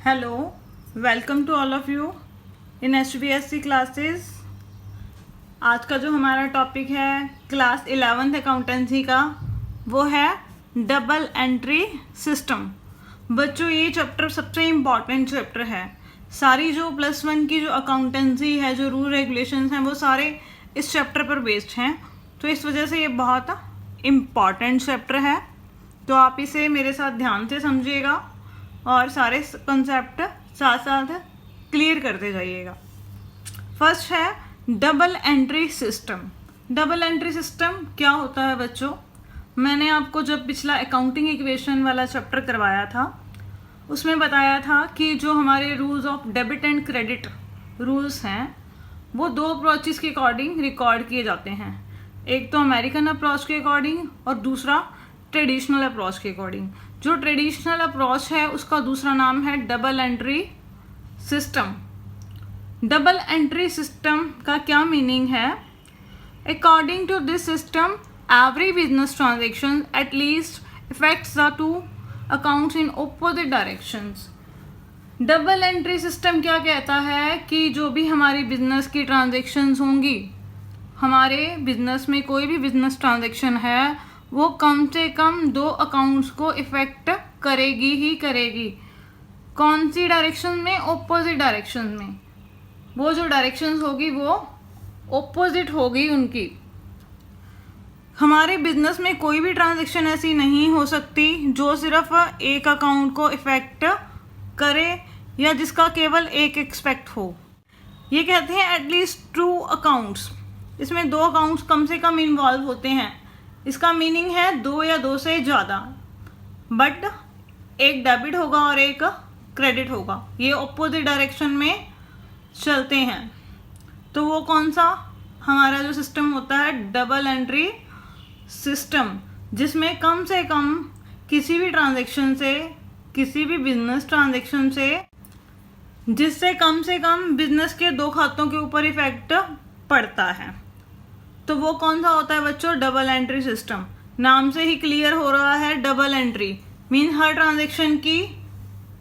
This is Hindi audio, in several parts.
Hello, welcome to all of you in HVSC classes. आज का जो हमारा टॉपिक है क्लास 11th अकाउंटेंसी का, वो है डबल एंट्री सिस्टम। बच्चों, ये चैप्टर सबसे इम्पॉर्टेंट चैप्टर है। सारी जो +1 की जो अकाउंटेंसी है, जो रूल रेगुलेशंस हैं, वो सारे इस चैप्टर पर बेस्ड हैं। तो इस वजह से ये बहुत इम्पॉर्टेंट चैप्टर है। तो आप इसे मेरे साथ ध्यान से समझिएगा और सारे कंसेप्ट साथ साथ क्लियर करते जाइएगा। फर्स्ट है double entry system. Double entry system क्या होता है बच्चों? मैंने आपको जब पिछला अकाउंटिंग इक्वेशन वाला चैप्टर करवाया था, उसमें बताया था कि जो हमारे rules of debit and credit rules हैं, वो 2 अप्रोचेस के अकॉर्डिंग रिकॉर्ड किए जाते हैं। एक तो अमेरिकन अप्रोच के अकॉर्डिंग और दूसरा ट्रेडिशनल अप्रोच के अकॉर्डिंग। जो ट्रेडिशनल अप्रोच है उसका दूसरा नाम है double entry system. Double entry system का क्या मीनिंग है? According to this system, every business transaction at least effects the 2 accounts in opposite directions. Double entry system क्या कहता है कि जो भी हमारी बिजनेस की ट्रांजेक्शन्स होंगी, हमारे बिजनेस में कोई भी बिजनेस ट्रांजेक्शन है, वो कम से कम 2 अकाउंट्स को इफ़ेक्ट करेगी ही करेगी। कौन सी डायरेक्शन में? ऑपोजिट डायरेक्शन में। वो जो डायरेक्शंस होगी वो ऑपोजिट होगी उनकी। हमारे बिजनेस में कोई भी ट्रांजेक्शन ऐसी नहीं हो सकती जो सिर्फ एक अकाउंट को इफ़ेक्ट करे या जिसका केवल एक एक्सपेक्ट हो। ये कहते हैं एटलीस्ट 2 अकाउंट्स। इसमें 2 अकाउंट्स कम से कम इन्वॉल्व होते हैं। इसका मीनिंग है 2 या 2 से ज़्यादा, बट एक डेबिट होगा और एक क्रेडिट होगा। ये ऑपोजिट डायरेक्शन में चलते हैं। तो वो कौन सा हमारा जो सिस्टम होता है? डबल एंट्री सिस्टम, जिसमें कम से कम किसी भी ट्रांजैक्शन से, किसी भी बिजनेस ट्रांजैक्शन से, जिससे कम से कम बिजनेस के 2 खातों के ऊपर इफेक्ट पड़ता है, तो वो कौन सा होता है बच्चों? Double entry system. नाम से ही क्लियर हो रहा है, डबल एंट्री मीन हर ट्रांजैक्शन की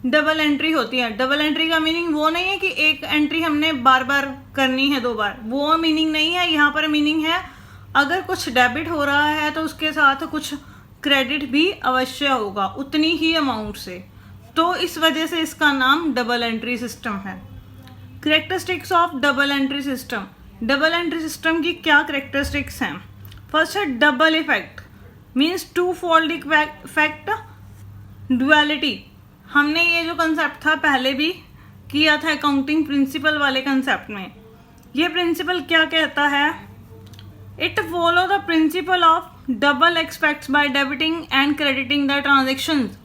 डबल एंट्री होती है। डबल एंट्री का मीनिंग वो नहीं है कि एक एंट्री हमने बार बार करनी है 2 बार, वो मीनिंग नहीं है। यहाँ पर मीनिंग है अगर कुछ डेबिट हो रहा है तो उसके साथ कुछ क्रेडिट भी अवश्य होगा, उतनी ही अमाउंट से। तो इस वजह से इसका नाम डबल एंट्री सिस्टम है। Characteristics of double entry system. Double entry system की क्या करेक्टरिस्टिक्स हैं? फर्स्ट है double effect, means 2 fold effect duality. हमने ये जो कंसेप्ट था पहले भी किया था अकाउंटिंग प्रिंसिपल वाले कंसेप्ट में। ये प्रिंसिपल क्या कहता है? It follow the principle of double aspects by debiting and crediting the transactions.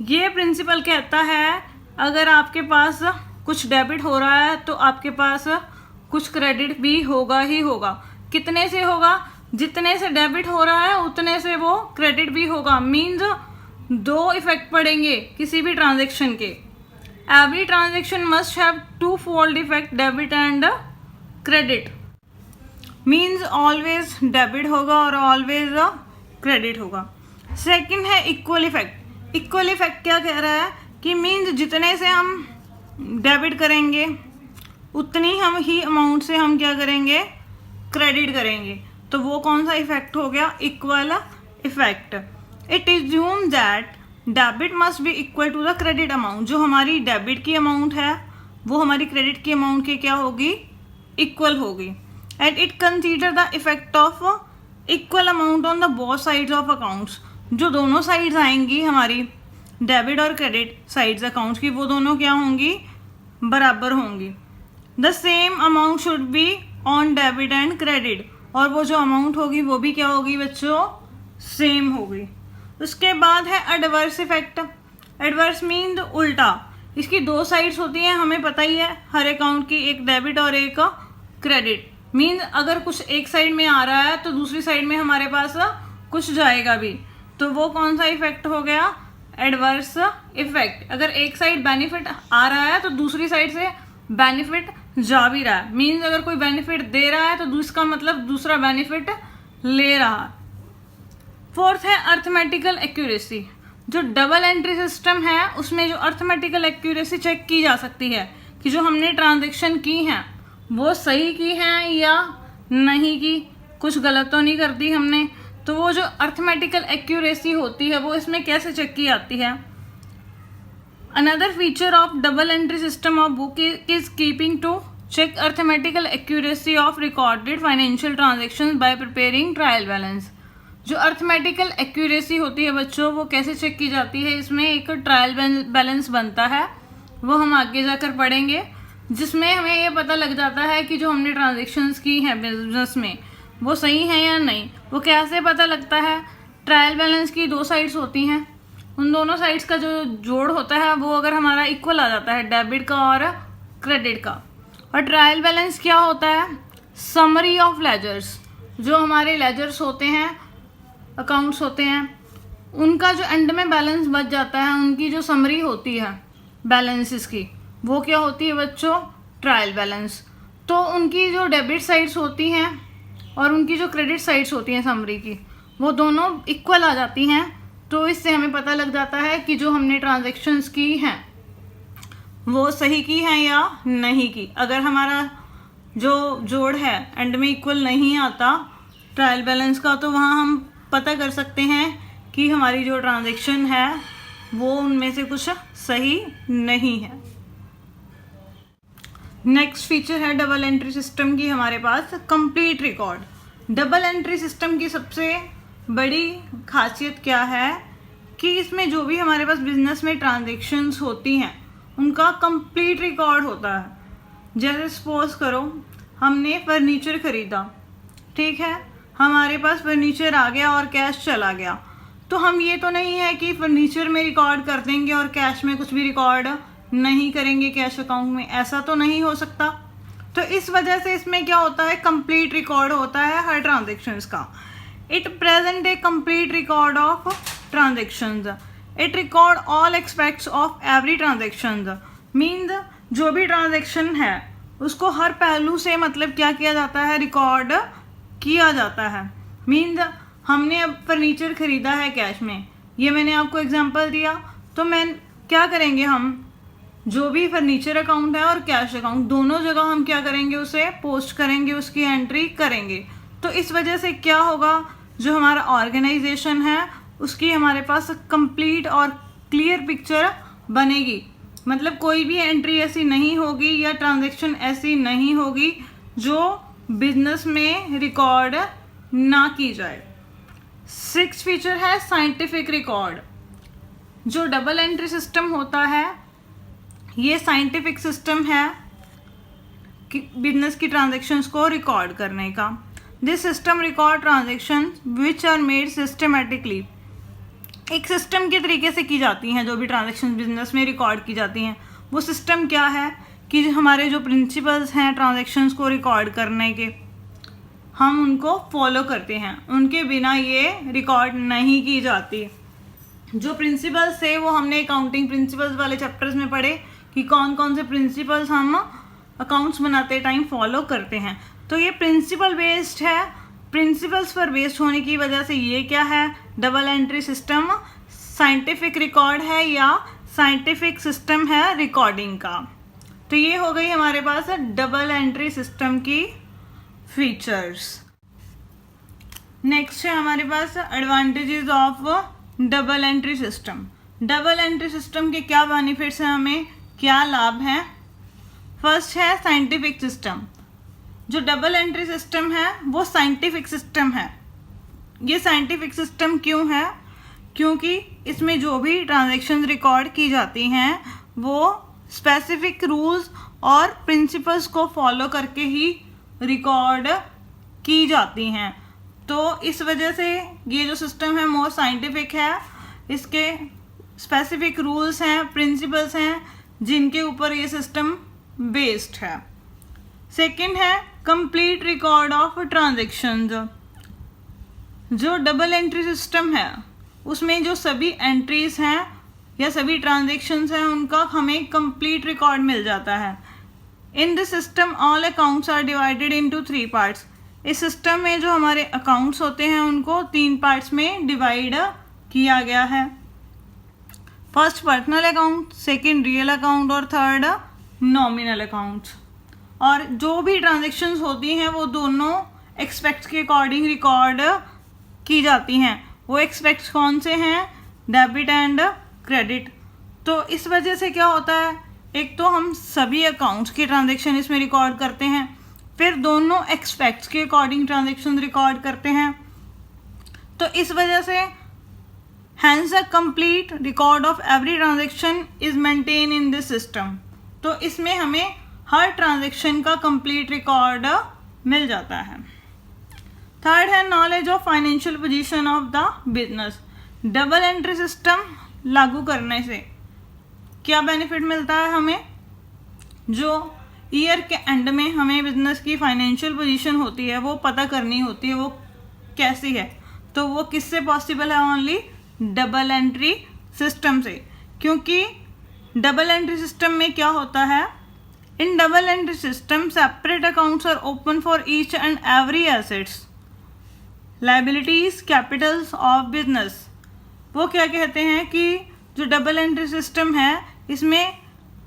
ये प्रिंसिपल कहता है अगर आपके पास कुछ डेबिट हो रहा है तो आपके पास कुछ क्रेडिट भी होगा ही होगा। कितने से होगा? जितने से डेबिट हो रहा है उतने से वो क्रेडिट भी होगा। मीन्स 2 इफेक्ट पड़ेंगे किसी भी ट्रांजेक्शन के। Every transaction must have 2 fold effect, debit and credit. Means always debit होगा और ऑलवेज क्रेडिट होगा। सेकंड है इक्वल इफेक्ट। इक्वल इफेक्ट क्या कह रहा है कि मीन्स जितने से हम डेबिट करेंगे उतनी हम ही अमाउंट से हम क्या करेंगे? क्रेडिट करेंगे। तो वो कौन सा इफेक्ट हो गया? Equal effect. It assume that debit must be equal to the credit amount. जो हमारी डेबिट की अमाउंट है वो हमारी क्रेडिट की अमाउंट के क्या होगी? इक्वल होगी। And it consider the effect of equal amount on the both sides of accounts. जो दोनों साइड्स आएंगी हमारी डेबिट और क्रेडिट साइड्स अकाउंट्स की, वो दोनों क्या होंगी? बराबर होंगी। The same amount should be on debit and credit. और वो जो अमाउंट होगी वो भी क्या होगी बच्चों? सेम होगी। उसके बाद है एडवर्स इफेक्ट। एडवर्स मीन उल्टा। इसकी 2 साइड्स होती हैं, हमें पता ही है हर अकाउंट की, एक डेबिट और एक क्रेडिट। मीन अगर कुछ एक साइड में आ रहा है तो दूसरी साइड में हमारे पास कुछ जाएगा भी। तो वो कौन सा इफेक्ट हो गया? Adverse effect. अगर एक साइड बेनिफिट आ रहा है तो दूसरी साइड से बेनिफिट जा भी रहा है। मीन्स अगर कोई बेनिफिट दे रहा है तो इसका मतलब दूसरा बेनिफिट ले रहा है। फोर्थ है अर्थमेटिकल एक्यूरेसी। जो डबल एंट्री सिस्टम है उसमें जो अर्थमेटिकल एक्यूरेसी चेक की जा सकती है कि जो हमने ट्रांजैक्शन की हैं वो सही की हैं या नहीं की, कुछ गलत तो नहीं कर दी हमने। तो वो जो अर्थमेटिकल एक्यूरेसी होती है वो इसमें कैसे चेक की जाती है। Another feature of double entry system of book is keeping to check arithmetical accuracy of recorded financial transaction by preparing trial balance. जो अर्थमेटिकल एक्यूरेसी होती है बच्चों वो कैसे चेक की जाती है, इसमें एक ट्रायल बैलेंस बनता है, वो हम आगे जाकर पढ़ेंगे, जिसमें हमें ये पता लग जाता है कि जो हमने ट्रांजेक्शन्स की हैं बिजनेस में वो सही है या नहीं। वो कैसे पता लगता है, ट्रायल बैलेंस की दो साइड्स होती हैं, उन दोनों साइड्स का जो जोड़ होता है वो अगर हमारा इक्वल आ जाता है, डेबिट का और क्रेडिट का। और ट्रायल बैलेंस क्या होता है, समरी ऑफ लेजर्स, जो हमारे लेजर्स होते हैं, अकाउंट्स होते हैं, उनका जो एंड में बैलेंस बच जाता है, उनकी जो समरी होती है बैलेंसेस की, वो क्या होती है बच्चों, ट्रायल बैलेंस। तो उनकी जो डेबिट साइड्स होती हैं और उनकी जो क्रेडिट साइड्स होती हैं समरी की, वो दोनों इक्वल आ जाती हैं। तो इससे हमें पता लग जाता है कि जो हमने ट्रांजैक्शंस की हैं वो सही की हैं या नहीं की। अगर हमारा जो जोड़ है एंड में इक्वल नहीं आता ट्रायल बैलेंस का, तो वहाँ हम पता कर सकते हैं कि हमारी जो ट्रांजैक्शन है वो उनमें से कुछ सही नहीं है। नेक्स्ट फीचर है डबल एंट्री सिस्टम की हमारे पास complete record. Double entry system की सबसे बड़ी खासियत क्या है कि इसमें जो भी हमारे पास बिजनेस में ट्रांजैक्शंस होती हैं उनका कंप्लीट रिकॉर्ड होता है। जैसे सपोज करो हमने फर्नीचर ख़रीदा, ठीक है, हमारे पास फर्नीचर आ गया और कैश चला गया, तो हम ये तो नहीं है कि फर्नीचर में रिकॉर्ड कर देंगे और कैश में कुछ भी रिकॉर्ड नहीं करेंगे कैश अकाउंट में, ऐसा तो नहीं हो सकता। तो इस वजह से इसमें क्या होता है, कंप्लीट रिकॉर्ड होता है हर ट्रांजैक्शंस का। It present A complete record of transactions, it record all aspects of every transactions. Means जो भी ट्रांजैक्शन है उसको हर पहलू से मतलब क्या किया जाता है, रिकॉर्ड किया जाता है। मीन्स हमने अब फर्नीचर ख़रीदा है कैश में, ये मैंने आपको एग्जांपल दिया, तो मैं क्या करेंगे, हम जो भी फर्नीचर अकाउंट है और कैश अकाउंट दोनों जगह हम क्या करेंगे, उसे पोस्ट करेंगे, उसकी एंट्री करेंगे। तो इस वजह से क्या होगा, जो हमारा ऑर्गेनाइजेशन है उसकी हमारे पास कंप्लीट और क्लियर पिक्चर बनेगी। मतलब कोई भी एंट्री ऐसी नहीं होगी या ट्रांजैक्शन ऐसी नहीं होगी जो बिजनेस में रिकॉर्ड ना की जाए। सिक्स फीचर है साइंटिफिक रिकॉर्ड। जो डबल एंट्री सिस्टम होता है ये साइंटिफिक सिस्टम है कि बिजनेस की ट्रांजैक्शंस को रिकॉर्ड करने का। This system record transactions which are made systematically. एक सिस्टम के तरीके से की जाती हैं जो भी ट्रांजैक्शंस बिजनेस में रिकॉर्ड की जाती हैं। वो सिस्टम क्या है कि हमारे जो प्रिंसिपल्स हैं ट्रांजैक्शंस को रिकॉर्ड करने के, हम उनको फॉलो करते हैं, उनके बिना ये रिकॉर्ड नहीं की जाती। जो प्रिंसिपल्स थे वो हमने अकाउंटिंग प्रिंसिपल्स वाले चैप्टर्स में पढ़े कि कौन कौन से प्रिंसिपल्स हम अकाउंट्स बनाते टाइम फॉलो करते हैं। तो ये प्रिंसिपल बेस्ड है, प्रिंसिपल्स पर बेस्ड होने की वजह से ये क्या है, double entry system scientific record है या साइंटिफिक सिस्टम है रिकॉर्डिंग का। तो ये हो गई हमारे पास डबल एंट्री सिस्टम की फीचर्स। नेक्स्ट है हमारे पास advantages of double entry system. Double entry system के क्या बेनिफिट्स हैं, हमें क्या लाभ हैं। फर्स्ट है साइंटिफिक सिस्टम। जो डबल एंट्री सिस्टम है वो साइंटिफिक सिस्टम है। ये साइंटिफिक सिस्टम क्यों है, क्योंकि इसमें जो भी ट्रांजैक्शंस रिकॉर्ड की जाती हैं वो स्पेसिफिक रूल्स और प्रिंसिपल्स को फॉलो करके ही रिकॉर्ड की जाती हैं। तो इस वजह से ये जो सिस्टम है मोर साइंटिफिक है, इसके स्पेसिफिक रूल्स हैं, प्रिंसिपल्स हैं जिनके ऊपर ये सिस्टम बेस्ड है। सेकंड है कंप्लीट रिकॉर्ड ऑफ ट्रांजैक्शंस। जो डबल एंट्री सिस्टम है उसमें जो सभी एंट्रीज हैं या सभी ट्रांजैक्शंस हैं उनका हमें कंप्लीट रिकॉर्ड मिल जाता है। In this system all accounts are divided into 3 parts. इस सिस्टम में जो हमारे अकाउंट्स होते हैं उनको 3 पार्ट्स में डिवाइड किया गया है। First personal account, second real account और थर्ड नॉमिनल अकाउंट्स। और जो भी ट्रांजेक्शन्स होती हैं वो दोनों एक्सपेक्ट्स के अकॉर्डिंग रिकॉर्ड की जाती हैं। वो एक्सपेक्ट्स कौन से हैं? Debit and credit. तो इस वजह से क्या होता है, एक तो हम सभी अकाउंट्स की ट्रांजेक्शन इसमें रिकॉर्ड करते हैं, फिर दोनों एक्सपेक्ट्स के अकॉर्डिंग ट्रांजेक्शन रिकॉर्ड करते हैं। तो इस वजह से hence a complete record of every transaction is maintain in this system. तो इसमें हमें हर ट्रांजेक्शन का कंप्लीट रिकॉर्ड मिल जाता है। थर्ड है knowledge of financial position of the business. Double entry system लागू करने से क्या बेनिफिट मिलता है हमें? जो ईयर के एंड में हमें बिजनेस की फाइनेंशियल पोजीशन होती है वो पता करनी होती है, वो कैसी है, तो वो किससे पॉसिबल है? ओनली डबल एंट्री सिस्टम से। क्योंकि डबल एंट्री सिस्टम में क्या होता है, in double entry system separate accounts are open for each and every assets, liabilities, capitals of business. वो क्या कहते हैं कि जो डबल एंट्री सिस्टम है इसमें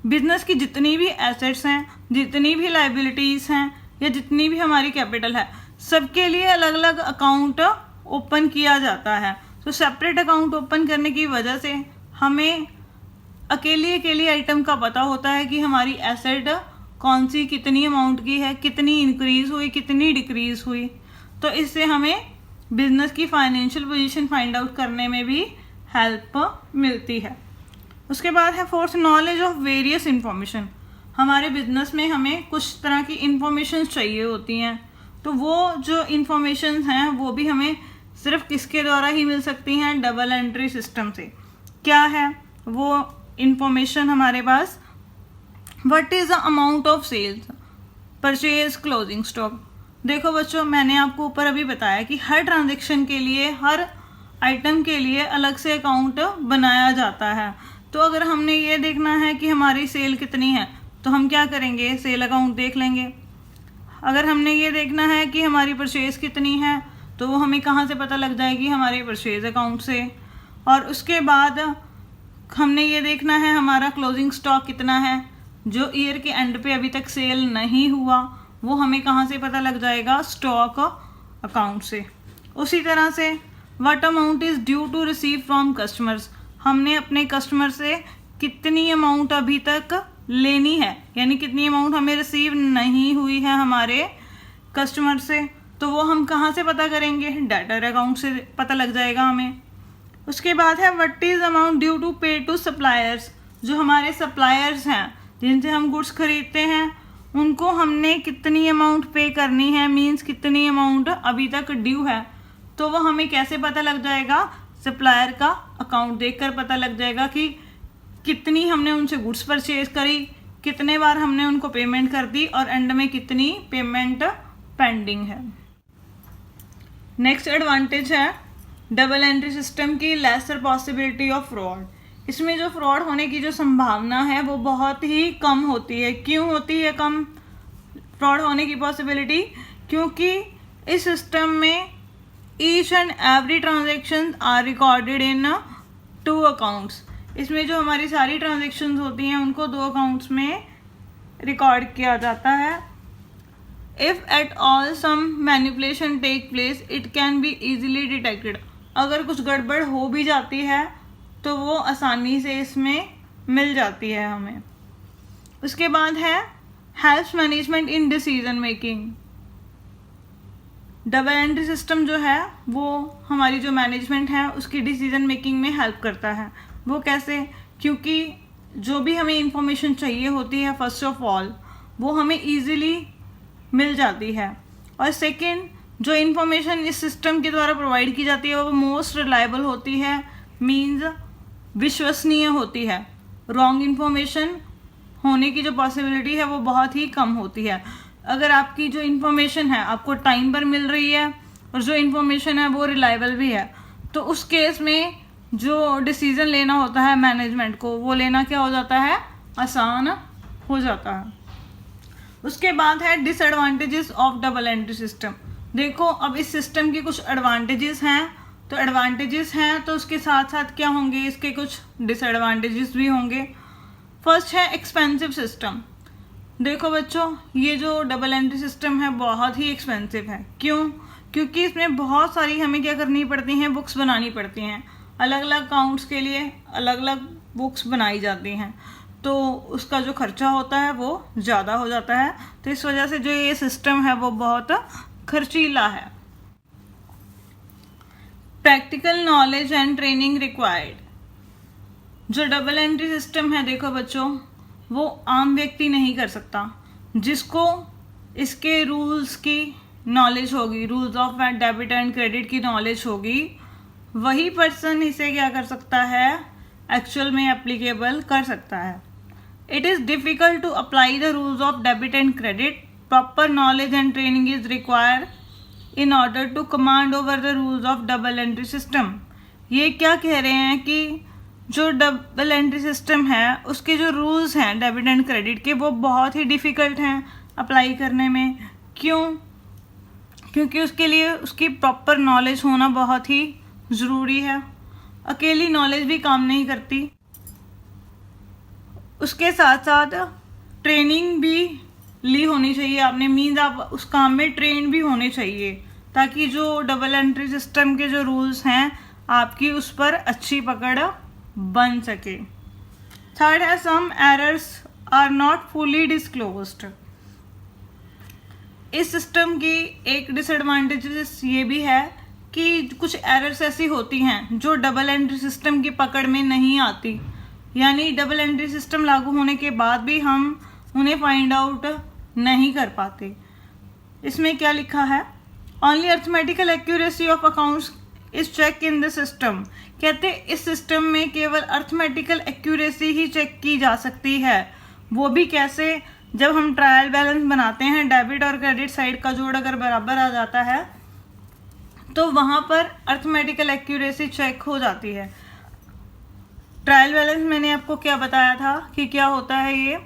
बिजनेस की जितनी भी एसेट्स हैं, जितनी भी लाइबिलिटीज़ हैं या जितनी भी हमारी कैपिटल है, सबके लिए अलग अलग अकाउंट ओपन किया जाता है। तो सेपरेट अकाउंट ओपन करने की वजह से हमें अकेली आइटम का पता होता है कि हमारी एसेट कौन सी कितनी अमाउंट की है, कितनी इंक्रीज़ हुई, कितनी डिक्रीज़ हुई। तो इससे हमें बिजनेस की फाइनेंशियल पोजीशन फाइंड आउट करने में भी हेल्प मिलती है। उसके बाद है fourth knowledge of various information. हमारे बिजनेस में हमें कुछ तरह की इंफॉर्मेशन चाहिए होती हैं, तो वो जो इंफॉर्मेशन हैं वो भी हमें सिर्फ किसके द्वारा ही मिल सकती हैं? डबल एंट्री सिस्टम से। क्या है वो इंफॉर्मेशन हमारे पास? What is the amount of sales, purchase, closing stock. देखो बच्चों, मैंने आपको ऊपर अभी बताया कि हर ट्रांजेक्शन के लिए, हर आइटम के लिए अलग से अकाउंट बनाया जाता है। तो अगर हमने ये देखना है कि हमारी सेल कितनी है तो हम क्या करेंगे? सेल अकाउंट देख लेंगे। अगर हमने ये देखना है कि हमारी परचेज कितनी है तो वो हमें कहाँ से पता लग जाएगी? हमारे परचेज अकाउंट से। और उसके बाद हमने ये देखना है हमारा क्लोजिंग स्टॉक कितना है, जो ईयर के एंड पे अभी तक सेल नहीं हुआ, वो हमें कहाँ से पता लग जाएगा? स्टॉक अकाउंट से। उसी तरह से what amount is due to receive from customers. हमने अपने कस्टमर से कितनी अमाउंट अभी तक लेनी है, यानी कितनी अमाउंट हमें रिसीव नहीं हुई है हमारे कस्टमर से, तो वो हम कहाँ से पता करेंगे? डेटर अकाउंट से पता लग जाएगा हमें। उसके बाद है what is amount due to pay to suppliers. जो हमारे सप्लायर्स हैं जिनसे हम गुड्स खरीदते हैं, उनको हमने कितनी अमाउंट पे करनी है, मींस कितनी अमाउंट अभी तक ड्यू है, तो वो हमें कैसे पता लग जाएगा? सप्लायर का अकाउंट देखकर पता लग जाएगा कि कितनी हमने उनसे गुड्स परचेज करी, कितने बार हमने उनको पेमेंट कर दी और एंड में कितनी पेमेंट पेंडिंग है। नेक्स्ट एडवांटेज है डबल एंट्री सिस्टम की लेसर पॉसिबिलिटी ऑफ फ्रॉड। इसमें जो फ्रॉड होने की जो संभावना है वो बहुत ही कम होती है। क्यों होती है कम फ्रॉड होने की पॉसिबिलिटी? क्योंकि इस सिस्टम में each and every transaction are recorded in 2 accounts. इसमें जो हमारी सारी ट्रांजेक्शन्स होती हैं उनको 2 अकाउंट्स में रिकॉर्ड किया जाता है। If at all some manipulation take place it can be easily detected. अगर कुछ गड़बड़ हो भी जाती है तो वो आसानी से इसमें मिल जाती है हमें। उसके बाद है helps management in decision making. Double entry system जो है वो हमारी जो मैनेजमेंट है उसकी डिसीजन मेकिंग में हेल्प करता है। वो कैसे? क्योंकि जो भी हमें इंफॉर्मेशन चाहिए होती है फर्स्ट ऑफ ऑल वो हमें ईजिली मिल जाती है, और सेकंड जो इंफॉर्मेशन इस सिस्टम के द्वारा प्रोवाइड की जाती है वो मोस्ट रिलायबल होती है, मींस विश्वसनीय होती है। रॉन्ग इन्फॉर्मेशन होने की जो पॉसिबिलिटी है वो बहुत ही कम होती है। अगर आपकी जो इन्फॉर्मेशन है आपको टाइम पर मिल रही है और जो इन्फॉर्मेशन है वो रिलायबल भी है, तो उस केस में जो डिसीज़न लेना होता है मैनेजमेंट को, वो लेना क्या हो जाता है? आसान हो जाता है। उसके बाद है disadvantages of double entry system. देखो अब इस सिस्टम की कुछ एडवांटेजेस हैं तो एडवांटेजेस हैं तो उसके साथ साथ क्या होंगे, इसके कुछ डिसएडवांटेजेस भी होंगे। फर्स्ट है एक्सपेंसिव सिस्टम। देखो बच्चों, ये जो डबल एंट्री सिस्टम है बहुत ही एक्सपेंसिव है। क्यों? क्योंकि इसमें बहुत सारी हमें क्या करनी पड़ती हैं, बुक्स बनानी पड़ती हैं। अलग अलग अकाउंट्स के लिए अलग अलग बुक्स बनाई जाती हैं, तो उसका जो खर्चा होता है वो ज़्यादा हो जाता है। तो इस वजह से जो ये सिस्टम है वो बहुत खर्चीला है। Practical knowledge and training required. जो डबल एंट्री सिस्टम है देखो बच्चों, वो आम व्यक्ति नहीं कर सकता। जिसको इसके रूल्स की नॉलेज होगी, rules of debit and credit की नॉलेज होगी, वही पर्सन इसे क्या कर सकता है, एक्चुअल में एप्लीकेबल कर सकता है। It is difficult to apply the rules of debit and credit. Proper knowledge and training is require in order to command over the rules of double entry system. ये क्या कह रहे हैं कि जो डबल एंट्री सिस्टम है उसके जो रूल्स हैं डेबिट एंड क्रेडिट के, वो बहुत ही डिफ़िकल्ट हैं अप्लाई करने में। क्यों? क्योंकि उसके लिए उसकी प्रॉपर नॉलेज होना बहुत ही ज़रूरी है। अकेली नॉलेज भी काम नहीं करती, उसके साथ साथ ट्रेनिंग भी ली होनी चाहिए आपने। मीन्स आप उस काम में ट्रेन भी होने चाहिए, ताकि जो डबल एंट्री सिस्टम के जो रूल्स हैं आपकी उस पर अच्छी पकड़ बन सके। थर्ड है some errors are not fully disclosed. इस सिस्टम की एक डिसएडवांटेजेस ये भी है कि कुछ एरर्स ऐसी होती हैं जो डबल एंट्री सिस्टम की पकड़ में नहीं आती। यानी डबल एंट्री सिस्टम लागू होने के बाद भी हम उन्हें फाइंड आउट नहीं कर पाते। इसमें क्या लिखा है, only arithmetical accuracy of accounts is check in the system. कहते इस सिस्टम में केवल अर्थमेटिकल एक्यूरेसी ही चेक की जा सकती है। वो भी कैसे? जब हम ट्रायल बैलेंस बनाते हैं, डेबिट और क्रेडिट साइड का जोड़ अगर बराबर आ जाता है तो वहाँ पर अर्थमेटिकल एक्यूरेसी चेक हो जाती है। ट्रायल बैलेंस मैंने आपको क्या बताया था कि क्या होता है, ये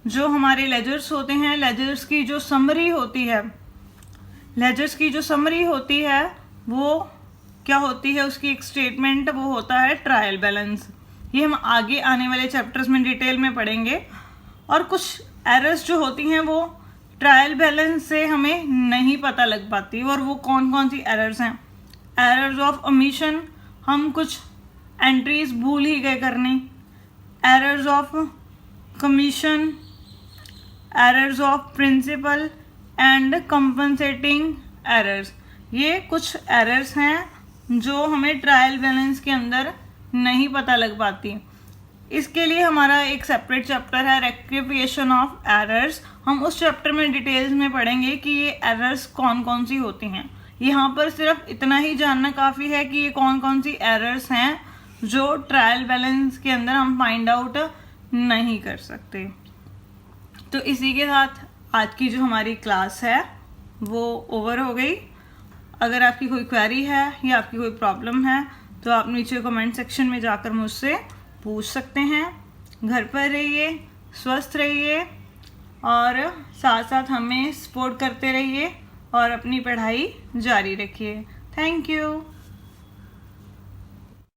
जो हमारे लेजर्स होते हैं, लेजर्स की जो समरी होती है, लेजर्स की जो समरी होती है वो क्या होती है, उसकी एक स्टेटमेंट, वो होता है ट्रायल बैलेंस। ये हम आगे आने वाले चैप्टर्स में डिटेल में पढ़ेंगे। और कुछ एरर्स जो होती हैं वो ट्रायल बैलेंस से हमें नहीं पता लग पाती। और वो कौन कौन सी एरर्स हैं? एरर्स ऑफ ओमिशन, हम कुछ एंट्रीज भूल ही गए करनी। Errors of commission, errors of principle and compensating errors. ये कुछ एरर्स हैं जो हमें ट्रायल बैलेंस के अंदर नहीं पता लग पाती। इसके लिए हमारा एक सेपरेट चैप्टर है, रेक्टिफिकेशन ऑफ एरर्स। हम उस चैप्टर में डिटेल्स में पढ़ेंगे कि ये एरर्स कौन कौन सी होती हैं। यहाँ पर सिर्फ इतना ही जानना काफ़ी है कि ये कौन कौन सी एरर्स हैं जो ट्रायल बैलेंस के अंदर हम फाइंड आउट नहीं कर सकते। तो इसी के साथ आज की जो हमारी क्लास है वो ओवर हो गई। अगर आपकी कोई क्वेरी है या आपकी कोई प्रॉब्लम है तो आप नीचे कमेंट सेक्शन में जाकर मुझसे पूछ सकते हैं। घर पर रहिए, स्वस्थ रहिए और साथ साथ हमें सपोर्ट करते रहिए और अपनी पढ़ाई जारी रखिए। Thank you.